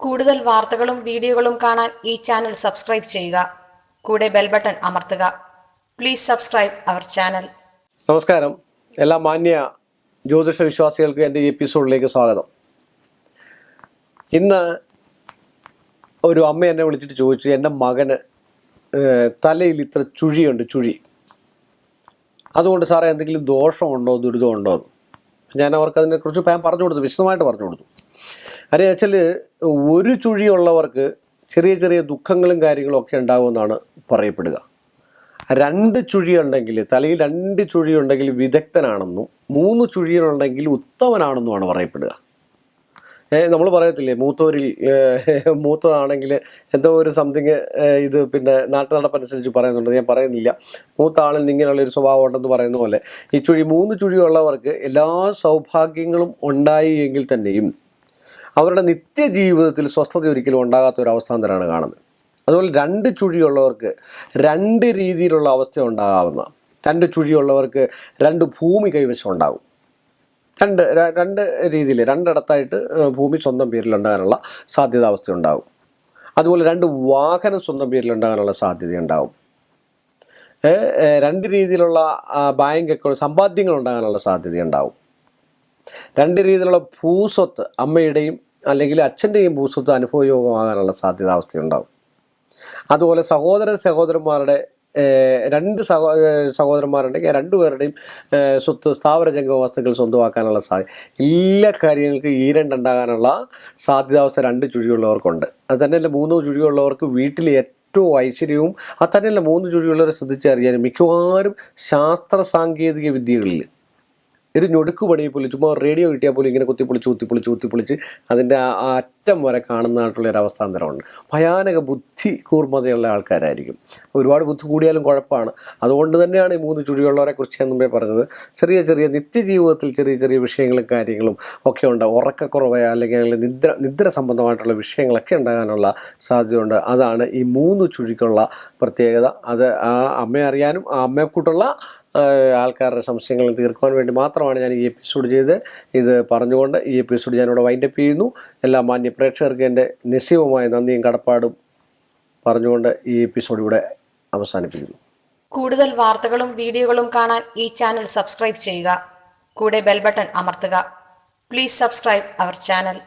കൂടുതൽ വാർത്തകളും വീഡിയോകളും കാണാൻ ഈ ചാനൽ സബ്സ്ക്രൈബ് ചെയ്യുക. കൂടെ ബെൽ ബട്ടൺ അമർത്തുക. Please subscribe our channel. നമസ്കാരം. എല്ലാ മാന്യ ജ്യോതിഷ വിശ്വാസികൾക്ക് എൻ്റെ ഈ എപ്പിസോഡിലേക്ക് സ്വാഗതം. ഇന്ന് ഒരു അമ്മ എന്നെ വിളിച്ചിട്ട് ചോദിച്ചു, എൻ്റെ മകന് തലയിൽ ഇത്ര ചുഴിയുണ്ട്, ചുഴി. അതുകൊണ്ട് സാറേ എന്തെങ്കിലും ദോഷമുണ്ടോ ദുരിതമുണ്ടോ എന്ന്. ഞാൻ അവർക്ക് അതിനെക്കുറിച്ച് പറഞ്ഞു കൊടുത്തു, വിശദമായിട്ട് പറഞ്ഞു കൊടുത്തു. അറിയാം വെച്ചാൽ ഒരു ചുഴിയുള്ളവർക്ക് ചെറിയ ചെറിയ ദുഃഖങ്ങളും കാര്യങ്ങളും ഒക്കെ ഉണ്ടാകുമെന്നാണ് പറയപ്പെടുക. 2 ചുഴിയുണ്ടെങ്കിൽ, തലയിൽ 2 ചുഴിയുണ്ടെങ്കിൽ വിദഗ്ധനാണെന്നും 3 ചുഴിയുണ്ടെങ്കിൽ ഉത്തമനാണെന്നുമാണ് പറയപ്പെടുക. നമ്മൾ പറയത്തില്ലേ, മൂത്തതാണെങ്കിൽ എന്തോ ഒരു സംതിങ്, ഇത് പിന്നെ നാട്ടുനടപ്പനുസരിച്ച് പറയുന്നുണ്ട്, ഞാൻ പറയുന്നില്ല. മൂത്ത ആളിൽ ഇങ്ങനെയുള്ളൊരു സ്വഭാവം ഉണ്ടെന്ന് പറയുന്ന പോലെ ഈ 3 ചുഴിയുള്ളവർക്ക് എല്ലാ സൗഭാഗ്യങ്ങളും ഉണ്ടായി എങ്കിൽ തന്നെയും അവരുടെ നിത്യജീവിതത്തിൽ സ്വസ്ഥത ഒരിക്കലും ഉണ്ടാകാത്ത ഒരു അവസ്ഥാന്തരമാണ് കാണുന്നത്. അതുപോലെ 2 ചുഴിയുള്ളവർക്ക് 2 രീതിയിലുള്ള അവസ്ഥ ഉണ്ടാകാവുന്ന, 2 ചുഴിയുള്ളവർക്ക് 2 ഭൂമി കൈവശം ഉണ്ടാകും. രണ്ട് രീതിയിൽ 2 ഇടത്തായിട്ട് ഭൂമി സ്വന്തം പേരിലുണ്ടാകാനുള്ള അവസ്ഥ ഉണ്ടാകും. അതുപോലെ 2 വാഹനം സ്വന്തം പേരിലുണ്ടാകാനുള്ള സാധ്യതയുണ്ടാകും. 2 രീതിയിലുള്ള ബാങ്ക് അക്കൗണ്ട് സമ്പാദ്യങ്ങൾ ഉണ്ടാകാനുള്ള സാധ്യതയുണ്ടാവും. 2 രീതിയിലുള്ള ഭൂസ്വത്ത്, അമ്മയുടെയും അല്ലെങ്കിൽ അച്ഛൻ്റെയും ഭൂസ്വത്ത് അനുഭവയോഗമാകാനുള്ള അവസ്ഥയുണ്ടാവും. അതുപോലെ സഹോദരന്മാരുടെ 2 സഹോദരന്മാരുണ്ടെങ്കിൽ 2 പേരുടെയും സ്വത്ത്, സ്ഥാവര ജംഗമ വസ്തുക്കൾ സ്വന്തമാക്കാനുള്ള എല്ലാ കാര്യങ്ങൾക്കും ഈ 2 ഉണ്ടാകാനുള്ള സാധ്യതാവസ്ഥ 2 ചുഴിയുള്ളവർക്കുണ്ട്. അത് തന്നെയല്ല 3 ചുഴിയുള്ളവർക്ക് വീട്ടിൽ ഏറ്റവും ഐശ്വര്യവും, അത് തന്നെയല്ല 3 ചുഴിയുള്ളവരെ ശ്രദ്ധിച്ചറിയാനും മിക്കവാറും ശാസ്ത്ര സാങ്കേതിക വിദ്യകളിൽ ഒരു ഞൊടുക്ക് പണിയെ പോലെ ചുമ്മാ റേഡിയോ കിട്ടിയാൽ പോലും ഇങ്ങനെ കുത്തിപ്പൊളിച്ച് അതിൻ്റെ അറ്റം വരെ കാണുന്നതായിട്ടുള്ളൊരു അവസ്ഥാന്തരമുണ്ട്. ഭയാനക ബുദ്ധി കൂർമ്മതയുള്ള ആൾക്കാരായിരിക്കും. ഒരുപാട് ബുദ്ധി കൂടിയാലും കുഴപ്പമാണ്. അതുകൊണ്ട് തന്നെയാണ് ഈ 3 ചുഴിയുള്ളവരെ കുറിച്ച് ഞാൻ മുമ്പേ പറഞ്ഞത്. ചെറിയ ചെറിയ നിത്യജീവിതത്തിൽ ചെറിയ വിഷയങ്ങളും കാര്യങ്ങളും ഒക്കെ ഉണ്ട്. ഉറക്കക്കുറവ് അല്ലെങ്കിൽ നിദ്ര സംബന്ധമായിട്ടുള്ള വിഷയങ്ങളൊക്കെ ഉണ്ടാകാനുള്ള സാധ്യതയുണ്ട്. അതാണ് ഈ 3 ചുഴിക്കുള്ള പ്രത്യേകത. അത് ആ അമ്മയെ അറിയാനും ആ അമ്മയെക്കൂട്ടുള്ള ആൾക്കാരുടെ സംശയങ്ങൾ തീർക്കുവാൻ വേണ്ടി മാത്രമാണ് ഞാൻ ഈ എപ്പിസോഡ് ചെയ്ത് ഇത് പറഞ്ഞുകൊണ്ട് ഈ എപ്പിസോഡ് ഞാനിവിടെ വൈൻഡപ്പ് ചെയ്യുന്നു. എല്ലാ മാന്യ പ്രേക്ഷകർക്ക് എൻ്റെ നിശ്ചയവുമായ നന്ദിയും കടപ്പാടും പറഞ്ഞുകൊണ്ട് ഈ എപ്പിസോഡ് ഇവിടെ അവസാനിപ്പിക്കുന്നു. കൂടുതൽ വാർത്തകളും വീഡിയോകളും കാണാൻ ഈ ചാനൽ സബ്സ്ക്രൈബ് ചെയ്യുക. കൂടെ ബെൽ ബട്ടൺ അമർത്തുക. Please subscribe our channel.